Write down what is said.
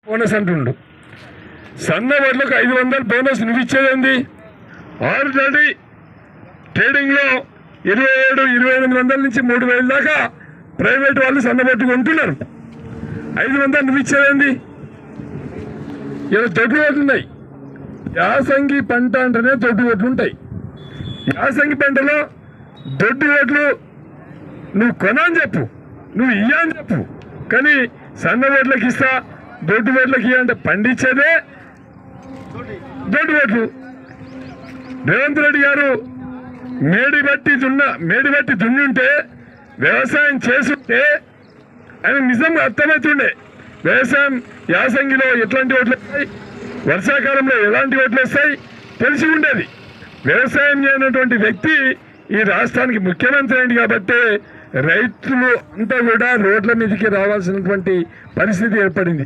Bonus అంటుండు. సన్న వడ్లకు 500 bonus నువ్వు ఇచ్చేదేంది? ఆల్రెడీ ట్రేడింగ్లో 27-2800 నుంచి 3000 దాకా ప్రైవేట్ వాళ్ళు సన్నబొట్టు కొంటున్నారు. 500 నువ్వు ఇచ్చేదేంది? ఇలా దొడ్డు ఓట్లు ఉన్నాయి. యాసంగి పంట అంటేనే దొడ్డు ఓట్లు ఉంటాయి. యాసంగి పంటలో దొడ్డు ఓట్లు నువ్వు కొనని చెప్పు, నువ్వు ఇయ్యని చెప్పు, కానీ సన్న ఓట్లకి ఇస్తా దొడ్డు ఓట్లకి ఇయ్యంటే పండించేదే దొడ్డు ఓట్లు. రేవంత్ రెడ్డి గారు మేడి బట్టి దున్ని ఉంటే వ్యవసాయం చేసుంటే ఆయన నిజంగా అర్థమవుతుండే. వ్యవసాయం యాసంగిలో ఎట్లాంటి ఓట్లు వస్తాయి, వర్షాకాలంలో ఎలాంటి ఓట్లు వస్తాయి తెలిసి ఉండేది. వ్యవసాయం చేయనటువంటి వ్యక్తి ఈ రాష్ట్రానికి ముఖ్యమంత్రి అయింది కాబట్టి రైతులు అంతా కూడా రోడ్ల మీదకి రావాల్సినటువంటి పరిస్థితి ఏర్పడింది.